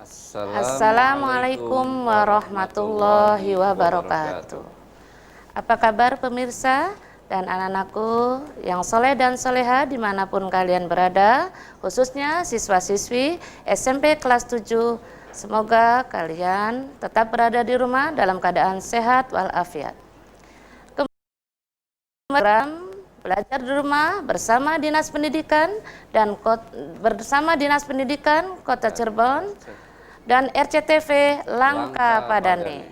Assalamualaikum warahmatullahi wabarakatuh. Apa kabar pemirsa dan anak-anakku yang soleh dan soleha dimanapun kalian berada, khususnya siswa-siswi SMP kelas 7. Semoga kalian tetap berada di rumah dalam keadaan sehat walafiat. Program belajar di rumah bersama Dinas Pendidikan Kota Cirebon dan RCTV Langka Padane.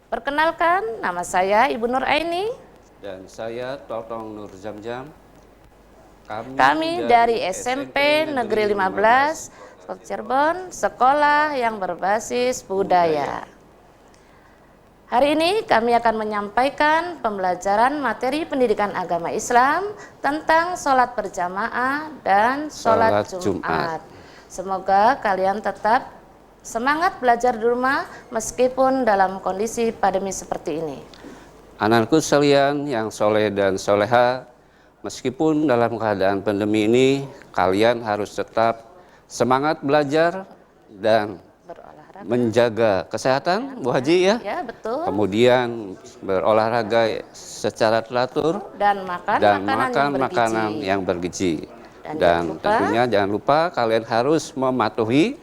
Perkenalkan, nama saya Ibu Nur Aini dan saya Totong Nur Zamzam. Kami dari SMP Negeri 15 Kota Cirebon, sekolah yang berbasis budaya. Hari ini kami akan menyampaikan pembelajaran materi pendidikan agama Islam tentang sholat berjamaah dan sholat Jumat. Semoga kalian tetap semangat belajar di rumah meskipun dalam kondisi pandemi seperti ini. Anakku sekalian yang soleh dan soleha, meskipun dalam keadaan pandemi ini, kalian harus tetap semangat belajar dan menjaga kesehatan, Bu Haji ya. Ya, betul. Kemudian berolahraga secara teratur dan makan makanan yang bergizi. Dan tentunya jangan lupa kalian harus mematuhi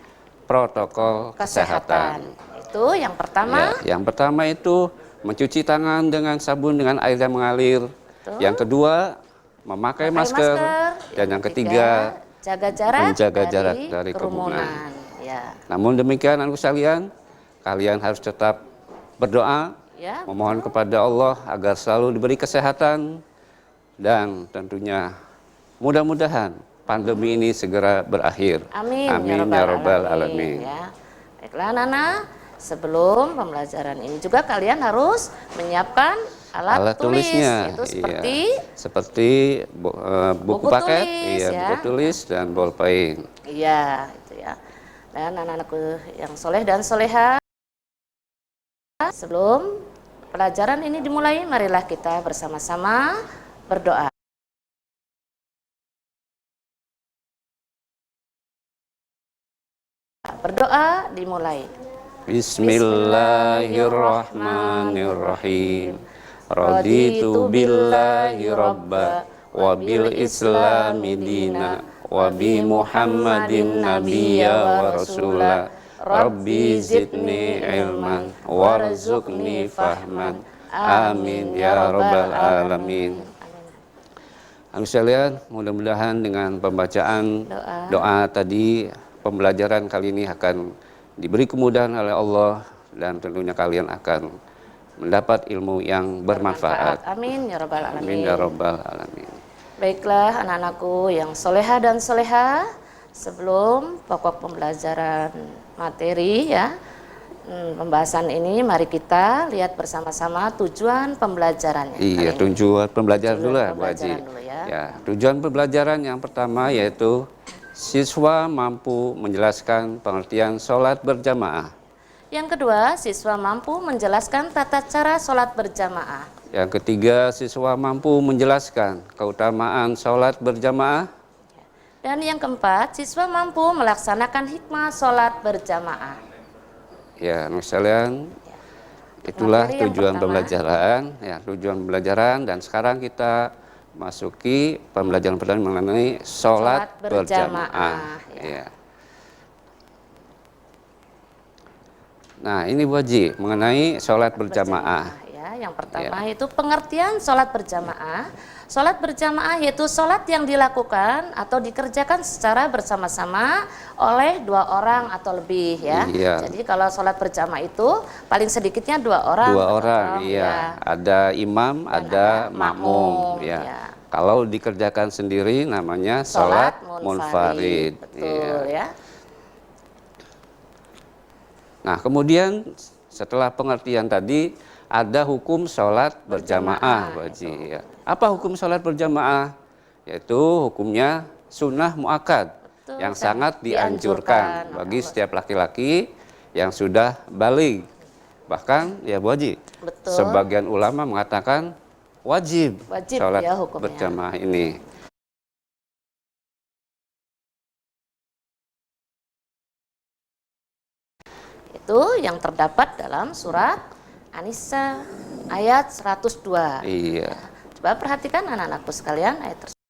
protokol kesehatan. Itu yang pertama. Ya, yang pertama itu mencuci tangan dengan sabun dengan air yang mengalir. Betul. Yang kedua memakai masker. Dan yang ketiga menjaga jarak dari kerumunan. Ya. Namun demikian anak sekalian, kalian harus tetap berdoa, ya, memohon kepada Allah agar selalu diberi kesehatan dan tentunya mudah-mudahan pandemi ini segera berakhir. Amin, amin ya rabbal alamin. Ya. Baiklah anak-anak, sebelum pembelajaran ini juga kalian harus menyiapkan alat tulisnya. Itu seperti buku paket, tulis, buku tulis dan bolpen. Iya, itu ya. Dan anak-anakku yang soleh dan soleha, sebelum pelajaran ini dimulai, marilah kita bersama-sama berdoa. Berdoa dimulai. Bismillahirrahmanirrahim. Raditu billahi rabba wa bil islami dina wa bi Muhammadin nabiyya wa rasula. Rabbi zidni ilman warzuqni fahman. Amin ya rabbal alamin. Anak sekalian, mudah-mudahan dengan pembacaan doa tadi, pembelajaran kali ini akan diberi kemudahan oleh Allah dan tentunya kalian akan mendapat ilmu yang bermanfaat. Amin ya rabbal alamin. Amin ya rabbal alamin. Baiklah anak-anakku yang soleha dan soleha, sebelum pokok pembelajaran materi ya, pembahasan ini mari kita lihat bersama-sama tujuan pembelajarannya. Iya, tujuan pembelajaran dulu ya Bu Haji. Ya, tujuan pembelajaran yang pertama yaitu siswa mampu menjelaskan pengertian sholat berjamaah. Yang kedua, siswa mampu menjelaskan tata cara sholat berjamaah. Yang ketiga, siswa mampu menjelaskan keutamaan sholat berjamaah. Dan yang keempat, siswa mampu melaksanakan hikmah sholat berjamaah. Ya, anak sekalian, itulah tujuan pembelajaran. Ya, tujuan pembelajaran, dan sekarang kita masuki pembelajaran pertama mengenai sholat berjamaah. Ya. Nah, ini Bu Haji mengenai sholat berjamaah. Ya, yang pertama itu pengertian sholat berjamaah. Sholat berjamaah yaitu sholat yang dilakukan atau dikerjakan secara bersama-sama oleh 2 orang atau lebih ya. Iya. Jadi kalau sholat berjamaah itu paling sedikitnya 2 orang. 2 orang, iya. Ya. Ada imam, ada makmum. Ya. Ya. Kalau dikerjakan sendiri namanya sholat munfarid. Betul ya. Nah, kemudian setelah pengertian tadi ada hukum sholat berjamaah, Bu Haji. Ya. Apa hukum sholat berjamaah? Yaitu hukumnya sunnah muakkad yang sangat dianjurkan bagi setiap laki-laki yang sudah baligh. Bahkan ya Bu Haji, sebagian ulama mengatakan wajib sholat ya, berjamaah ini. Itu yang terdapat dalam surat An-Nisa ayat 102. Iya. Coba perhatikan anak-anakku sekalian ayat tersebut.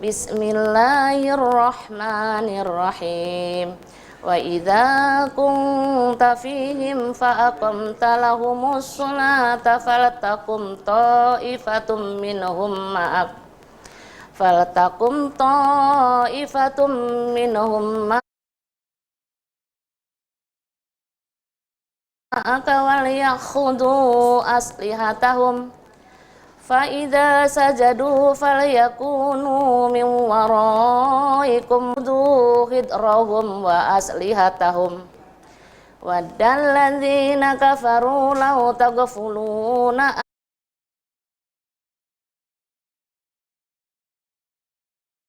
Bismillahirrahmanirrahim. Wa idza kunta fihim fa aqamta lahumus sholata faltakum ta'ifatum minhum ma'aka wal yakhudhu aslihatahum fa idza sajadu falyakunu min waraikum hidrahum wa aslihatahum waddalladzina kafaru law taghfuluna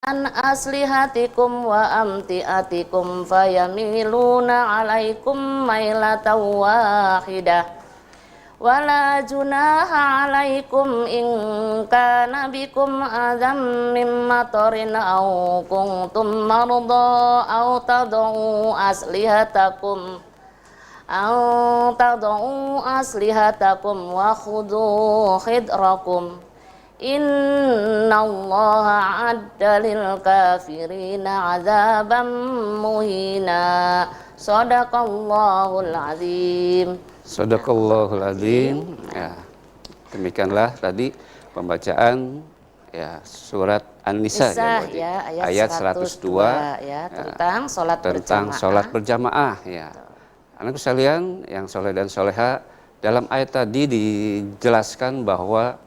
an aslihatikum wa amtiatikum fayamiluna alaikum mailatan wahidah wala junaha alaikum in kana bikum adam mim matarin aw kuntum marda aw tad'u aslihatakum wa khudhu khidrakum innallaha adda lil kafirina azaban muhina. Shadaqallahul azim. Shadaqallahul azim. Ya, demikianlah tadi pembacaan ya surat An-Nisa ya, ayat 102 ya, tentang sholat berjamaah. Sholat berjamaah ya. Anakku sekalian yang soleh dan soleha, dalam ayat tadi dijelaskan bahwa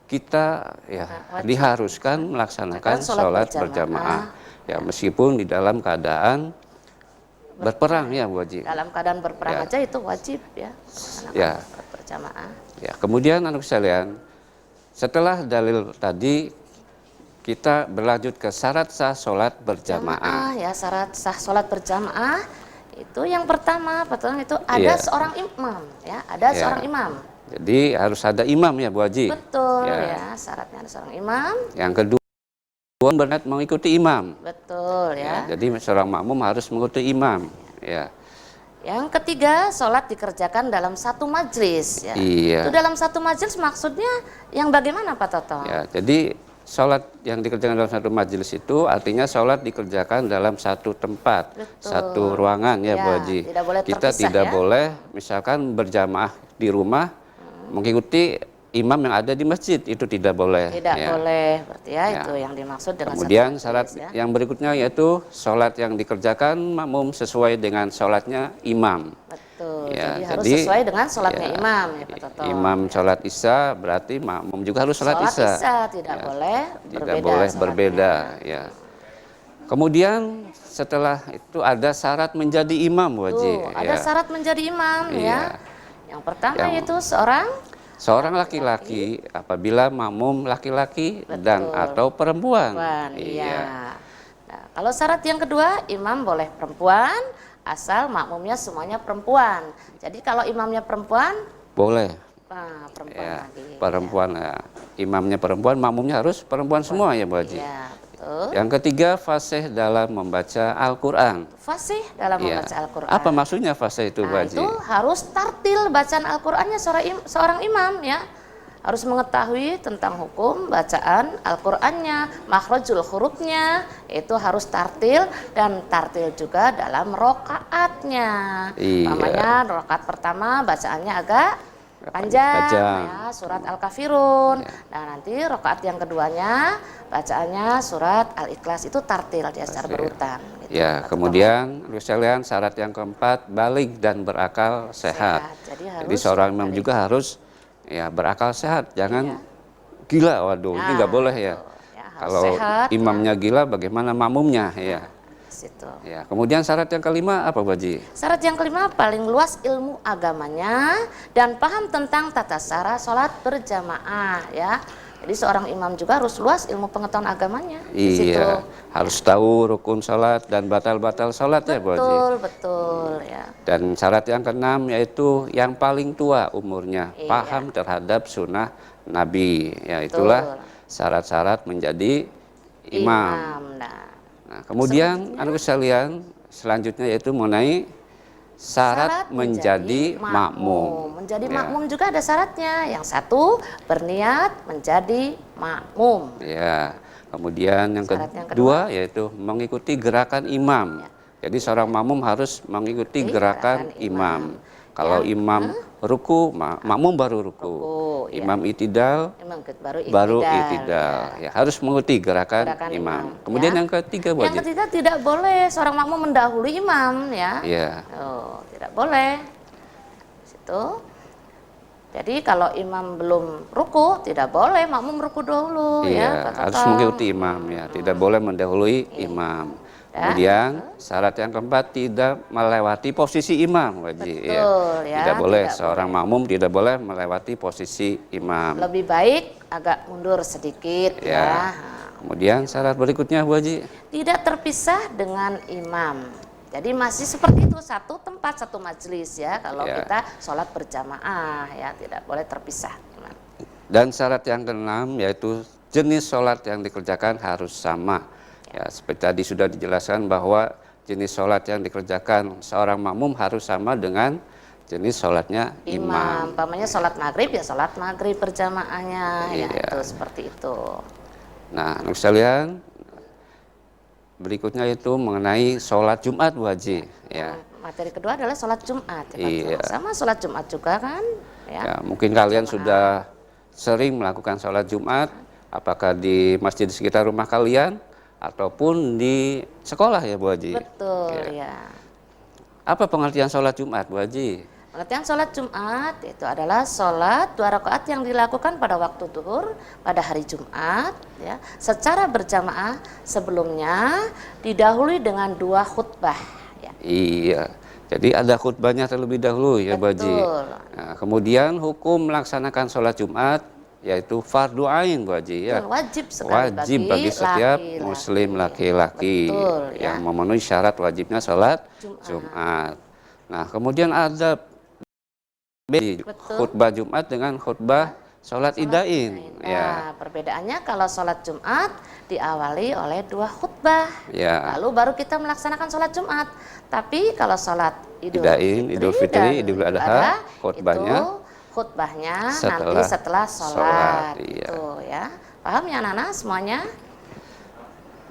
kita ya diharuskan melaksanakan sholat berjamaah. Ya, meskipun di dalam keadaan berperang ya Bu Haji. Dalam keadaan berperang aja itu wajib ya. Ya. Berjamaah. Ya, kemudian anak sekalian, setelah dalil tadi kita berlanjut ke syarat sah sholat berjamaah. Ya, syarat sah sholat berjamaah itu yang pertama, betul itu ada seorang imam ya, ada seorang imam. Jadi harus ada imam ya Bu Haji. Betul ya, syaratnya ada seorang imam. Yang kedua benar mengikuti imam. Betul ya. Jadi seorang makmum harus mengikuti imam. Ya. Yang ketiga, sholat dikerjakan dalam satu majelis. Ya. Iya. Itu dalam satu majelis maksudnya yang bagaimana Pak Toto? Ya, jadi sholat yang dikerjakan dalam satu majelis itu artinya sholat dikerjakan dalam satu tempat, satu ruangan ya Bu Haji. Kita tidak boleh misalkan berjamaah di rumah mengikuti imam yang ada di masjid, itu tidak boleh. Tidak boleh, berarti itu yang dimaksud dengan kemudian syarat yang berikutnya yaitu sholat yang dikerjakan makmum sesuai dengan sholatnya imam. Betul, jadi harus sesuai dengan sholatnya imam ya Pak Toto. Imam sholat isya berarti makmum juga harus sholat isya. Tidak boleh berbeda ya. Kemudian setelah itu ada syarat menjadi imam Bu Haji. Ada syarat menjadi imam ya. Yang pertama itu seorang laki-laki apabila makmum laki-laki dan atau perempuan. Iya. Nah, kalau syarat yang kedua, imam boleh perempuan asal makmumnya semuanya perempuan. Jadi kalau imamnya perempuan boleh. Perempuan lagi. Perempuan ya. Imamnya perempuan, makmumnya harus perempuan semua ya Bu Haji. Iya, betul. Yang ketiga, fasih dalam membaca Al-Qur'an. Fasih dalam membaca Al-Qur'an. Apa maksudnya fasih itu Bu Haji? Itu harus tartil bacaan Al-Qur'annya seorang imam ya. Harus mengetahui tentang hukum bacaan Al-Qur'annya, makhrajul hurufnya, itu harus tartil dan tartil juga dalam rokaatnya. Namanya rokaat pertama bacaannya agak panjang. Ya, surat Al-Kafirun. Nah, nanti rokaat yang keduanya bacaannya surat Al-Ikhlas, itu tartil dia secara berurutan. Gitu, ya, kemudian sekalian syarat yang keempat, baligh dan berakal sehat. Jadi seorang imam juga harus berakal sehat, jangan gila. Waduh, ini nggak boleh ya. Kalau sehat, imamnya gila, bagaimana makmumnya ya. Situ. Ya, kemudian syarat yang kelima apa Bu Haji? Syarat yang kelima paling luas ilmu agamanya dan paham tentang tata cara sholat berjamaah ya. Jadi seorang imam juga harus luas ilmu pengetahuan agamanya. Iya, harus tahu rukun sholat dan batal-batal sholat ya Bu Haji. Betul ya. Dan syarat yang keenam yaitu yang paling tua umurnya, paham terhadap sunnah Nabi. Ya, itulah syarat-syarat menjadi imam. Nah, kemudian anak sekalian, selanjutnya yaitu mengenai syarat menjadi makmum. Menjadi makmum juga ada syaratnya. Yang satu, berniat menjadi makmum. Ya. Kemudian yang Syarat yang kedua yaitu mengikuti gerakan imam. Jadi seorang makmum harus mengikuti gerakan imam. Kalau imam ruku, makmum baru ruku. Imam itidal, baru itidal. Ya, harus mengikuti gerakan imam. Kemudian yang ketiga, Bu Haji. Yang ketiga, tidak boleh seorang makmum mendahului imam, ya. Iya. Oh, tidak boleh. Situ. Jadi kalau imam belum ruku, tidak boleh makmum ruku dulu, ya. Harus mengikuti imam, ya. Tidak boleh mendahului imam. Kemudian syarat yang keempat, tidak melewati posisi imam, Haji. Betul, ya. Tidak boleh seorang makmum tidak boleh melewati posisi imam. Lebih baik agak mundur sedikit, ya. Kemudian syarat berikutnya, Bu Haji. Tidak terpisah dengan imam. Jadi masih seperti itu, satu tempat, satu majelis, ya. Kalau kita sholat berjamaah, ya, tidak boleh terpisah. Dan syarat yang keenam yaitu jenis sholat yang dikerjakan harus sama. Ya, seperti tadi sudah dijelaskan bahwa jenis sholat yang dikerjakan seorang makmum harus sama dengan jenis sholatnya imam. Umpamanya sholat maghrib, ya sholat maghrib berjamaahnya, ya, itu seperti itu. Nah, anak sekalian, berikutnya itu mengenai sholat Jumat, Bu Haji. Ya. Materi kedua adalah sholat Jumat. Sama sholat Jumat juga kan? Ya, mungkin kalian sudah sering melakukan sholat Jumat, apakah di masjid di sekitar rumah kalian ataupun di sekolah, ya, Bu Haji. Betul, ya. Apa pengertian sholat Jumat, Bu Haji? Pengertian sholat Jumat itu adalah sholat 2 rakaat yang dilakukan pada waktu duhur pada hari Jumat, ya, secara berjamaah, sebelumnya didahului dengan 2 khutbah. Ya. Iya, jadi ada khutbahnya terlebih dahulu, ya, Bu Haji. Nah, kemudian hukum melaksanakan sholat Jumat yaitu fardu ain, Bu Haji, ya. Wajib sekali bagi setiap muslim laki-laki yang memenuhi syarat wajibnya sholat Jumat. Nah, kemudian ada khutbah Jumat dengan khutbah sholat idain. Nah, perbedaannya kalau sholat Jumat diawali oleh 2 khutbah, lalu baru kita melaksanakan sholat Jumat. Tapi kalau sholat Idul Fitri, Idul Adha, khutbahnya nanti setelah sholat. Itu, ya. Paham ya anak-anak semuanya?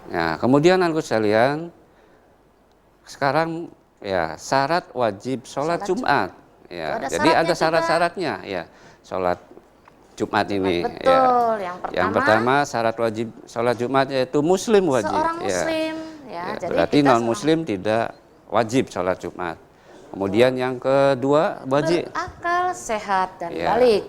Nah, kemudian anak sekalian, sekarang ya syarat wajib sholat Jumat. Ya, jadi ada syarat-syaratnya, ya, sholat Jumat ini. Betul. Ya. Yang pertama syarat wajib sholat Jumat yaitu muslim, wajib. Seorang muslim. Ya, jadi berarti non muslim tidak wajib sholat Jumat. Kemudian yang kedua, wajib berakal sehat dan balik.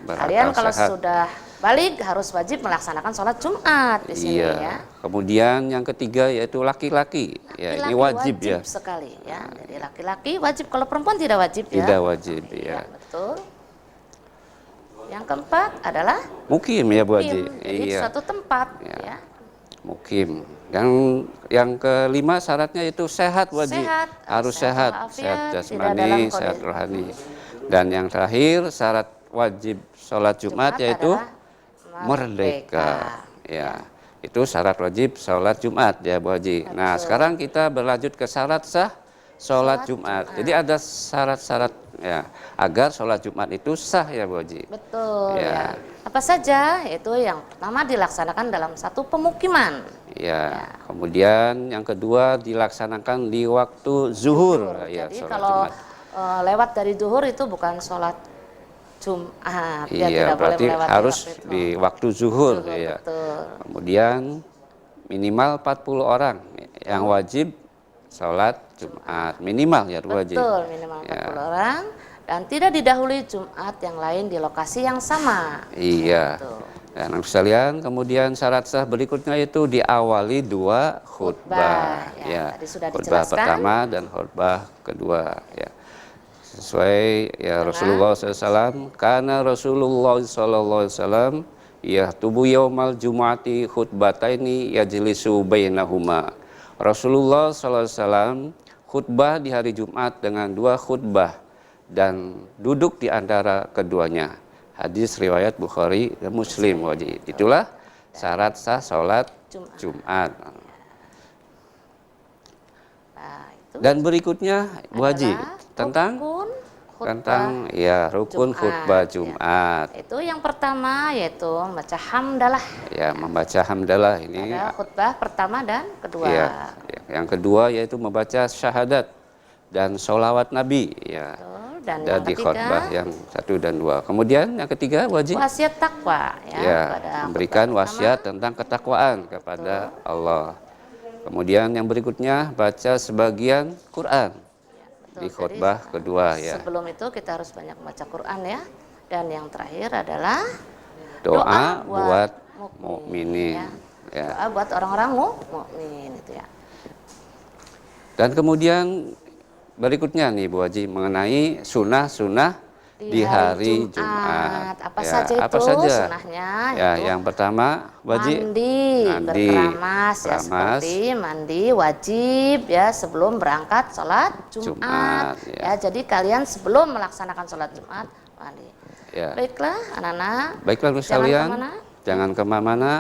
Kalian kalau sehat. sudah balik harus wajib melaksanakan sholat Jumat di sini, ya. Kemudian yang ketiga yaitu laki-laki. Ya, ini wajib ya. Sekali, ya. Jadi laki-laki wajib, kalau perempuan tidak wajib, ya. Tidak wajib, ya. Betul. Yang keempat adalah mukim, ya, Bu Haji. Jadi suatu tempat, ya. Mukim. Yang kelima syaratnya itu sehat, wajib. Harus sehat jasmani, sehat rohani. Dan yang terakhir syarat wajib sholat Jumat yaitu merdeka. Ya, itu syarat wajib sholat Jumat, ya, Bu Haji. Nah, sekarang kita berlanjut ke syarat sah sholat Jumat. Jadi ada syarat-syarat, ya, agar sholat Jumat itu sah, ya, Bu Haji. Betul, ya. Apa saja? Itu yang pertama dilaksanakan dalam satu pemukiman. Ya. Kemudian yang kedua dilaksanakan di waktu zuhur. Ya, jadi kalau lewat dari zuhur itu bukan sholat Jumat. Iya, berarti harus di waktu zuhur. Ya. Betul. Kemudian minimal 40 orang yang wajib sholat Jumat. Minimal, ya, wajib. Betul, minimal 40 orang. Dan tidak didahului Jumat yang lain di lokasi yang sama. Iya. Dan anak sekalian, kemudian syarat sah berikutnya itu diawali 2 khutbah. Ya, tadi sudah khutbah dijelaskan. Pertama dan khutbah kedua. Ya. Sesuai ya Rasulullah SAW, karena Rasulullah SAW ya tubuh yaumal jum'ati khutbataini yajlisu bainahuma. Rasulullah SAW khutbah di hari Jumat dengan 2 khutbah dan duduk di antara keduanya. Hadis riwayat Bukhari dan Muslim, wajib. Itulah syarat sah sholat Jumat. Nah, itu Dan berikutnya Bu Haji adalah tentang rukun khutbah tentang ya rukun Jumat, khutbah ya. Jumat. Itu yang pertama yaitu membaca hamdalah Ya, membaca hamdalah ini. pada khutbah pertama dan kedua. Ya, yang kedua yaitu membaca syahadat dan sholawat Nabi. Ya, Betul. Dan ada yang di ketiga, khutbah yang 1 dan 2. Kemudian yang ketiga wajib wasiat takwa ya, ya pada memberikan khutbah wasiat pertama. tentang ketakwaan kepada Allah. Kemudian yang berikutnya baca sebagian Quran Betul. di Jadi, khutbah kedua ya. sebelum itu kita harus banyak membaca Quran ya. Dan yang terakhir adalah Doa buat mukminin, mukminin. Ya. Doa buat orang-orang mukmin itu ya. Dan kemudian berikutnya nih Bu Haji mengenai sunnah-sunnah di hari Jumat. Apa Ya, saja itu apa saja? sunnahnya? Ya, Itu yang pertama Bu Haji mandi, berkeramas ya, keramas. seperti mandi wajib ya sebelum berangkat sholat Jumat. ya. Ya, jadi kalian sebelum melaksanakan sholat Jumat mandi. Ya. Baiklah anak-anak. Baiklah Bu Jangan sekalian, kemana. jangan kemana-mana.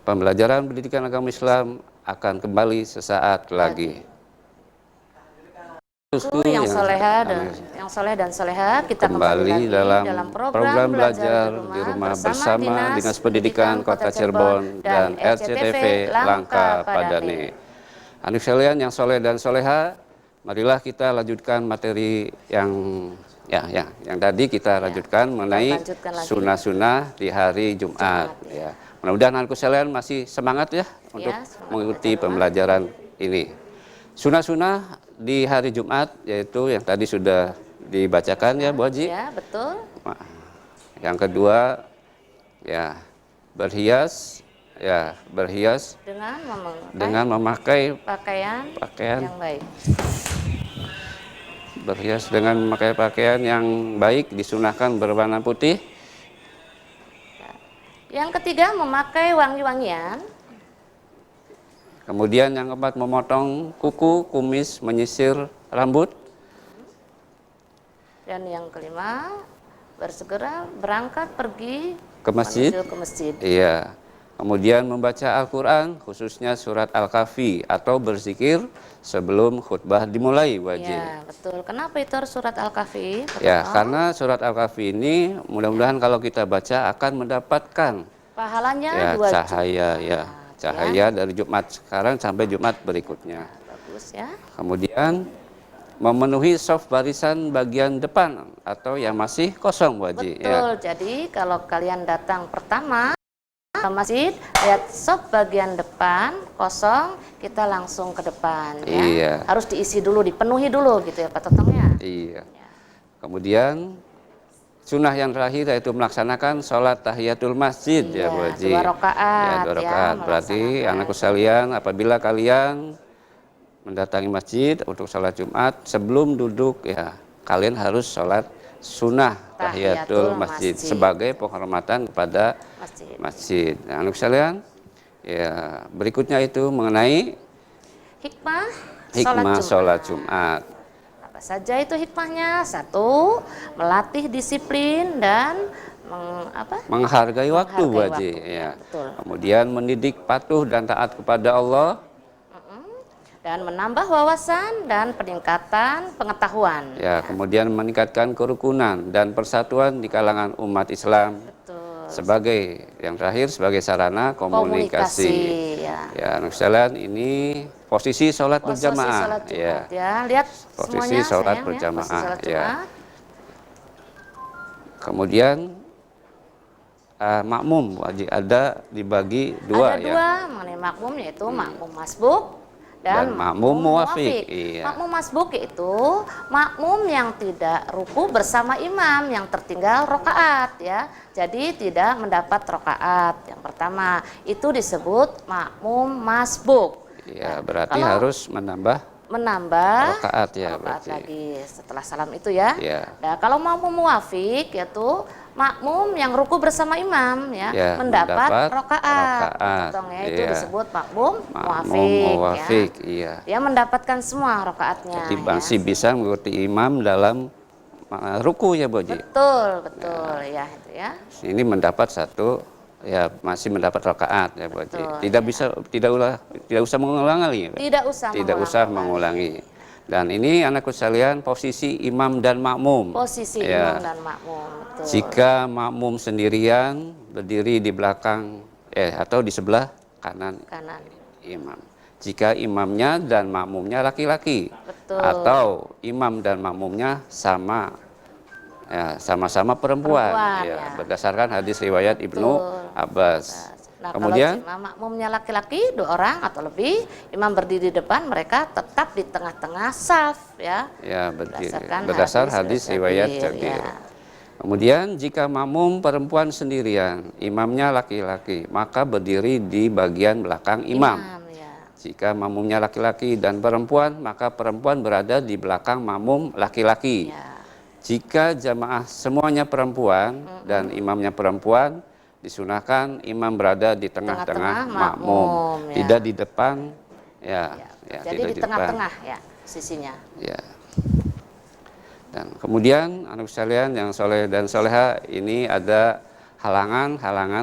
Pembelajaran pendidikan agama Islam akan kembali sesaat lagi. Itu yang soleha dan yang soleh dan soleha kita kembali lagi dalam program belajar di rumah bersama Dinas Pendidikan Kota Cirebon dan RCTV Langka Padane. Anak sekalian yang soleh dan soleha, marilah kita lanjutkan materi yang tadi kita lanjutkan mengenai lanjutkan lagi. sunnah-sunnah di hari Jumat. Ya. Mudah-mudahan anak sekalian masih semangat ya untuk semangat mengikuti belajar pembelajaran ini. Sunnah-sunnah di hari Jumat yaitu yang tadi sudah dibacakan ya Bu Haji. Ya, betul. Yang kedua ya berhias dengan memakai pakaian yang baik. Berhias dengan memakai pakaian yang baik disunahkan berwarna putih. Yang ketiga memakai wangi-wangian. Kemudian yang keempat memotong kuku, kumis, menyisir rambut. Dan yang kelima bersegera berangkat pergi Ke masjid. menuju ke masjid. Iya. Kemudian membaca Al-Quran, khususnya surat Al-Kahfi atau berzikir sebelum khutbah dimulai wajib. Ya, betul. Kenapa itu harus surat Al-Kahfi? Ya, karena surat Al-Kahfi ini mudah-mudahan kalau kita baca akan mendapatkan pahalanya 2 cahaya cahaya dari Jumat sekarang sampai Jumat berikutnya. Bagus ya. Kemudian memenuhi soft barisan bagian depan atau yang masih kosong wajib. Betul. Jadi kalau kalian datang pertama ke masjid, lihat soft bagian depan kosong, kita langsung ke depan ya. Iya. Harus diisi dulu, dipenuhi dulu gitu ya Pak Totong ya. Iya. Kemudian sunnah yang terakhir yaitu melaksanakan sholat tahiyatul masjid ya Bu Haji. 2 rakaat Ya, 2 rakaat. Berarti anakku sekalian apabila kalian mendatangi masjid untuk sholat Jumat sebelum duduk ya kalian harus sholat sunnah tahiyatul masjid sebagai penghormatan kepada masjid. Nah, anak sekalian ya berikutnya itu mengenai hikmah sholat Jumat. Apa saja itu hikmahnya? 1, melatih disiplin dan menghargai waktu wajib ya. Betul. Kemudian mendidik patuh dan taat kepada Allah dan menambah wawasan dan peningkatan pengetahuan. ya. Kemudian meningkatkan kerukunan dan persatuan di kalangan umat Islam. Betul. Sebagai yang terakhir sebagai sarana komunikasi. Ya, anak sekalian ini posisi sholat berjamaah ya. Lihat posisi semuanya sholat sayang, berjamaah posisi sholat ya. Kemudian makmum wajib ada dibagi 2 ada ya. 2 mengenai makmum yaitu makmum masbuk dan makmum muwafiq. Iya. Makmum masbuk yaitu makmum yang tidak ruku bersama imam yang tertinggal rokaat ya. Jadi tidak mendapat rokaat. Yang pertama itu disebut makmum masbuk. Ya, berarti harus menambah rokaat ya berarti. Lagi setelah salam itu ya. Ya. Nah, kalau makmum muwafiq yaitu makmum yang ruku bersama imam ya, mendapat rokaat. Itu disebut makmum muwafiq ya. Dia mendapatkan semua rokaatnya. Jadi masih bisa mengikuti imam dalam ruku ya Bu Haji. Betul ya itu ya. Ini mendapat 1 ya masih mendapat rakaat ya Bu Haji. Betul, Tidak usah mengulangi. Tidak usah mengulangi. Dan ini anakku sekalian posisi imam dan makmum. Posisi ya. imam dan makmum. Betul. Jika makmum sendirian berdiri di belakang atau di sebelah kanan imam. Jika imamnya dan makmumnya laki-laki, atau imam dan makmumnya sama-sama perempuan ya. Berdasarkan hadis riwayat Ibnu Abbas. Nah, kemudian kalau makmumnya laki-laki 2 orang atau lebih, imam berdiri di depan, mereka tetap di tengah-tengah saf ya. Ya, berdasar hadis riwayat Jabir. Ya. Kemudian jika makmum perempuan sendirian, imamnya laki-laki, maka berdiri di bagian belakang imam. Jika makmumnya laki-laki dan perempuan, maka perempuan berada di belakang makmum laki-laki. Jika jamaah semuanya perempuan dan imamnya perempuan, disunahkan imam berada di tengah-tengah makmum, tidak di depan. Jadi di tengah-tengah ya sisinya. Ya. Dan kemudian anak sekalian yang soleh dan soleha, ini ada halangan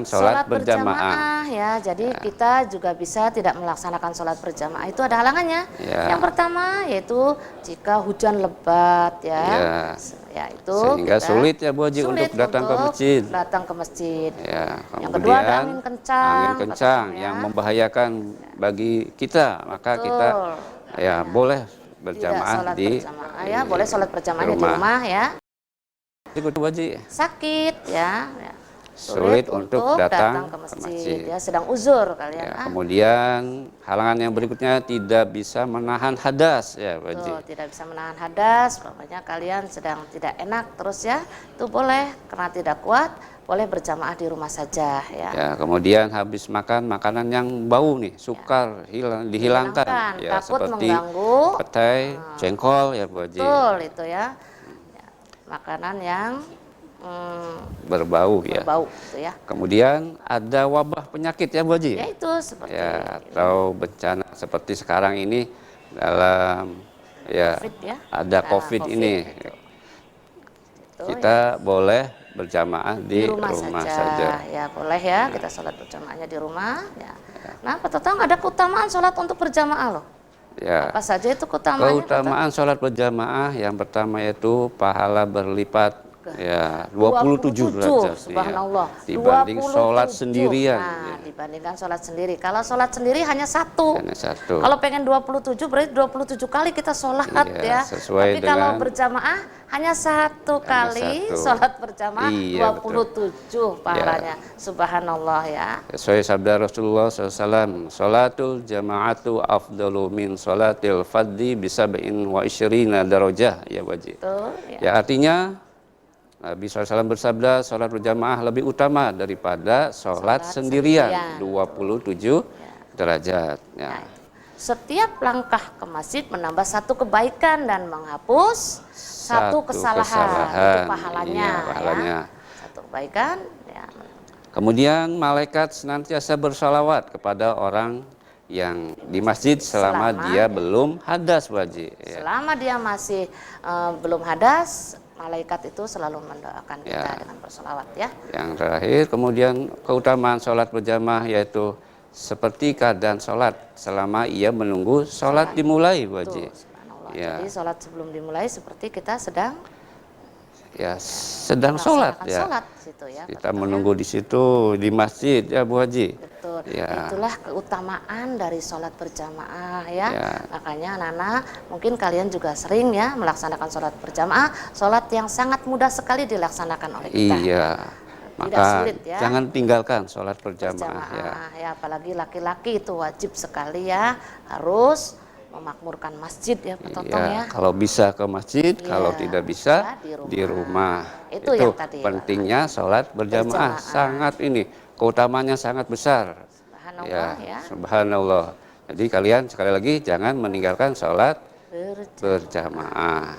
sholat berjamaah ya. Jadi kita juga bisa tidak melaksanakan sholat berjamaah, itu ada halangannya. Yang pertama yaitu jika hujan lebat ya itu sehingga sulit ya Bu Haji untuk datang ke masjid. Yang kedua ada angin kencang yang membahayakan bagi kita, maka kita boleh berjamaah boleh sholat berjamaahnya di rumah ya. Sakit ya. Sulit untuk datang ke masjid. Ya, sedang uzur kalian. Kemudian halangan yang berikutnya tidak bisa menahan hadas ya Bu Haji. Tidak bisa menahan hadas, pokoknya kalian sedang tidak enak terus ya, itu boleh karena tidak kuat, boleh berjamaah di rumah saja ya. Kemudian habis makan makanan yang bau nih, sukar dihilangkan ya, takut seperti mengganggu petai, jengkol ya Bu Haji. Betul itu ya. Makanan yang berbau gitu ya. Kemudian ada wabah penyakit ya Bu Haji. Itu seperti atau bencana seperti sekarang ini dalam COVID, ada COVID ini. Kita boleh berjamaah di rumah saja. Ya boleh ya, kita sholat berjamaahnya di rumah ya. Nah, Pak Totong, ada keutamaan sholat untuk berjamaah loh. Apa saja itu keutamaannya? Keutamaan sholat berjamaah yang pertama yaitu pahala berlipat 27 derajat subhanallah dibanding sholat sendirian. Dibandingkan sholat sendiri. Kalau sholat sendiri hanya satu. Kalau pengen 27 berarti 27 kali kita sholat ya. Tapi kalau berjamaah hanya satu kali sholat berjamaah 27 pahalanya. Subhanallah ya. Sesuai sabda Rasulullah SAW, sholatul jama'atu afdalu min sholatil fadhi bisab'in wa isyrina darajah ya wajib. Ya artinya Nabi SAW bersabda, sholat berjamaah lebih utama daripada sholat sendirian, 27 derajat. Ya. Setiap langkah ke masjid menambah satu kebaikan dan menghapus satu kesalahan. Itu pahalanya. Ya. Satu kebaikan. Ya. Kemudian malaikat senantiasa bersalawat kepada orang yang di masjid selama dia belum hadas wajib. Selama dia masih belum hadas, malaikat itu selalu mendoakan kita dengan bersolawat ya. Yang terakhir kemudian keutamaan sholat berjamaah yaitu seperti keadaan sholat selama ia menunggu sholat dimulai wajib. Jadi sholat sebelum dimulai seperti kita sedang sholat ya. Situ, ya. Kita menunggu di situ di masjid ya Bu Haji. Betul. Itulah keutamaan dari sholat berjamaah ya. Makanya anak-anak mungkin kalian juga sering ya melaksanakan sholat berjamaah, sholat yang sangat mudah sekali dilaksanakan oleh kita. Maka sulit, ya. Jangan tinggalkan sholat berjamaah ya. Apalagi laki-laki itu wajib sekali ya, harus memakmurkan masjid ya Pak Totong ya. Kalau bisa ke masjid, kalau tidak bisa di rumah. Itu yang tadi. Pentingnya sholat berjamaah sangat ini, keutamanya sangat besar. Subhanallah ya. Subhanallah. Jadi kalian sekali lagi jangan meninggalkan sholat berjamaah.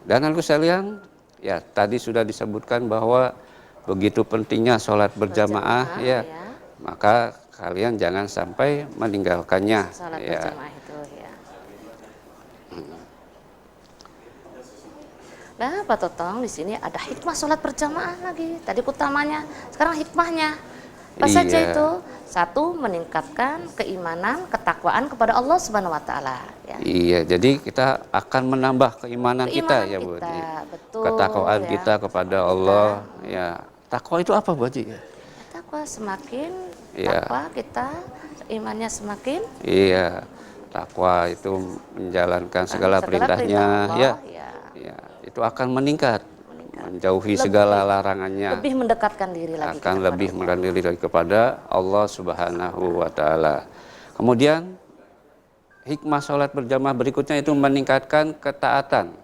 Dan anak sekalian, ya tadi sudah disebutkan bahwa begitu pentingnya sholat berjamaah ya. Maka kalian jangan sampai meninggalkannya. Sholat berjamaah itu ya. Nah, Pak Totong, di sini ada hikmah sholat berjamaah lagi. Tadi utamanya, sekarang hikmahnya. Apa saja Iya. itu? Satu, meningkatkan keimanan, ketakwaan kepada Allah Subhanahu wa taala, ya. Iya, jadi kita akan menambah keimanan kita Keimanan ya Bu kita, Haji. betul Ketakwaan ya. kita kepada Kita, Allah. Ya, takwa itu apa Bu Haji? takwa semakin Iya. takwa kita, imannya semakin Iya, takwa itu menjalankan segala perintah perintahnya, ya. Allah, ya. Ya, itu akan meningkat, menjauhi Lebih- segala larangannya, Lebih mendekatkan diri lagi akan kita lebih kepada Allah. mendiri lagi kepada Allah Subhanahu wa taala. Kemudian hikmah sholat berjamaah berikutnya itu meningkatkan ketaatan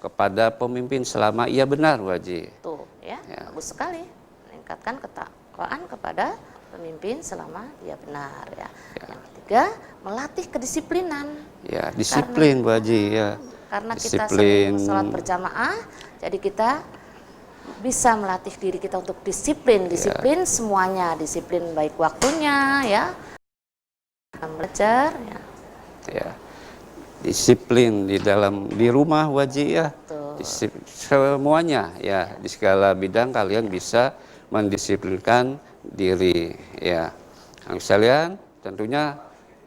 kepada pemimpin selama ia benar, Waji. Tuh, ya, Ya. bagus sekali. Meningkatkan ketakwaan kepada pemimpin selama dia benar, ya. Yang ketiga, melatih kedisiplinan. Ya, disiplin, Bu Haji, ya. Karena kita Disiplin. sering sholat berjamaah, jadi kita bisa melatih diri kita untuk disiplin, disiplin semuanya, disiplin baik waktunya, ya, belajar, ya. Ya. Disiplin di rumah, Waji, ya. Betul. Semuanya, ya, di segala bidang kalian bisa mendisiplinkan diri, ya. Yang sekalian, tentunya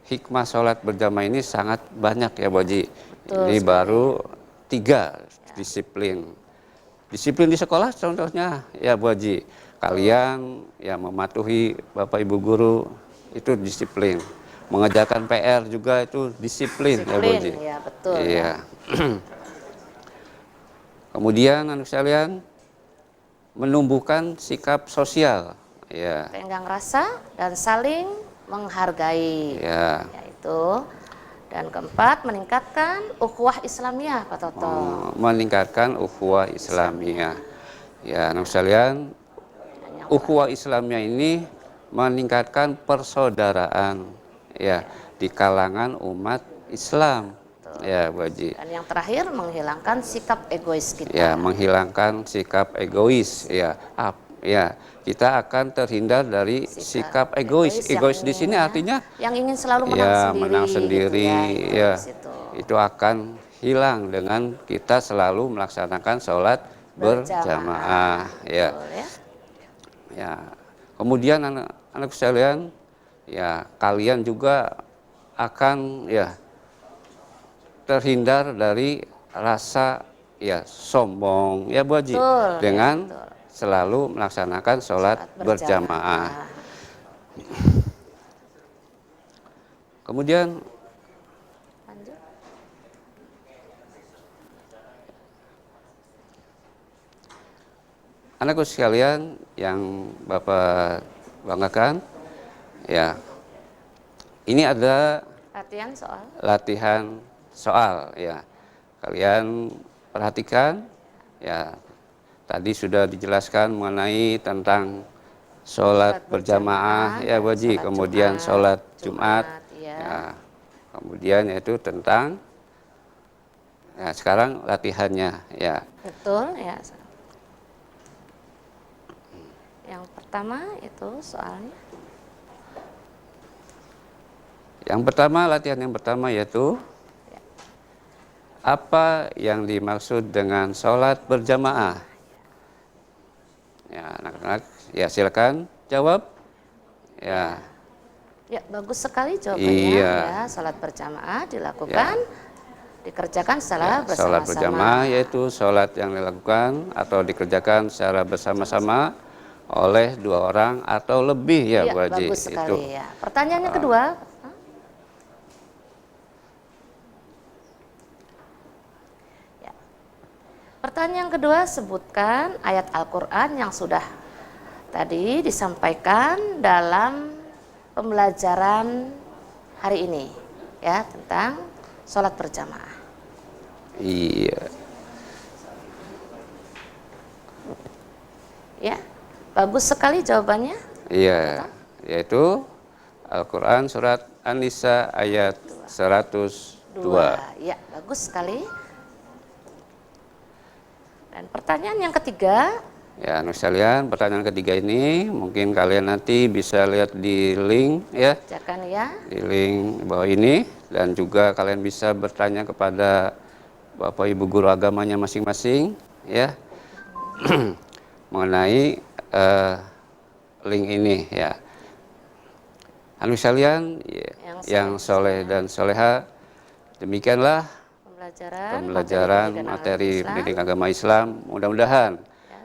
hikmah sholat berjamaah ini sangat banyak ya, Bu Haji. Betul Ini sekali. baru 3 disiplin. Disiplin di sekolah contohnya ya Bu Haji. Kalian ya mematuhi Bapak Ibu guru itu disiplin. Mengerjakan PR juga itu disiplin, ya Bu Haji. Disiplin, ya, betul. Iya. Kemudian anak sekalian menumbuhkan sikap sosial, ya. Tenggang rasa dan saling menghargai, Ya. yaitu. Dan keempat, meningkatkan ukhuwah Islamiyah, Pak Toto. Meningkatkan ukhuwah Islamiyah. Ya, anak sekalian, ukhuwah Islamiyah ini meningkatkan persaudaraan ya di kalangan umat Islam. Ya, Bu Haji. Dan yang terakhir, menghilangkan sikap egois kita. Ya, menghilangkan sikap egois ya. Ya, kita akan terhindar dari sikap egois. yang Egois di ingin, sini ya, artinya yang ingin selalu menang ya sendiri, menang gitu sendiri, ya, ya. egois itu. Itu akan hilang dengan kita selalu melaksanakan sholat berjamaah, ya. Betul, ya. Ya. Kemudian anak-anak sekalian, ya kalian juga akan ya terhindar dari rasa ya sombong ya Bu Haji, Betul, ya, dengan betul. selalu melaksanakan sholat berjamaah. Kemudian Lanjut. anakku sekalian yang Bapak banggakan, ya ini ada Latihan soal. latihan soal, ya. Kalian perhatikan, ya. Tadi sudah dijelaskan mengenai tentang sholat berjamaah, ya Bu Haji. sholat Kemudian Jumat, sholat Jumat, ya. ya. Kemudian yaitu tentang, ya sekarang latihannya, ya. Betul, ya. Yang pertama itu soalnya. Yang pertama, latihan yang pertama yaitu apa yang dimaksud dengan sholat berjamaah? Ya, anak-anak, ya silakan jawab. Ya, Ya, bagus sekali jawabannya. Iya. Ya, sholat berjamaah dilakukan, dikerjakan secara ya, sholat bersama-sama. berjamaah yaitu sholat yang dilakukan atau dikerjakan secara bersama-sama oleh 2 orang atau lebih ya, Ya, Bu Haji. bagus sekali Itu. ya. Pertanyaannya kedua. Ya. Pertanyaan kedua, sebutkan ayat Al-Quran yang sudah tadi disampaikan dalam pembelajaran hari ini, ya, tentang sholat berjamaah. Iya. Ya, bagus sekali jawabannya. Iya, yaitu Al-Quran surat An-Nisa ayat 102. Ya, bagus sekali. Dan pertanyaan yang ketiga, Ya, anak sekalian, pertanyaan ketiga ini mungkin kalian nanti bisa lihat di link ya, kerjakan ya. di link bawah ini, dan juga kalian bisa bertanya kepada Bapak Ibu guru agamanya masing-masing ya mengenai link ini ya. Anu sekalian yang soleh dan soleha, demikianlah pembelajaran materi pendidikan agama Islam. Mudah-mudahan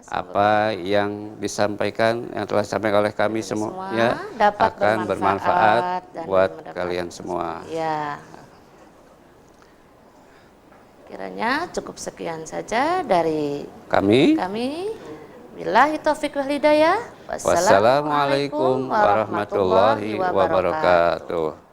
apa yang disampaikan, yang telah disampaikan oleh kami semuanya akan bermanfaat buat kalian semua. Ya. Kiranya cukup sekian saja dari kami. Billahi taufiq wal hidayah. Wassalamualaikum warahmatullahi wabarakatuh.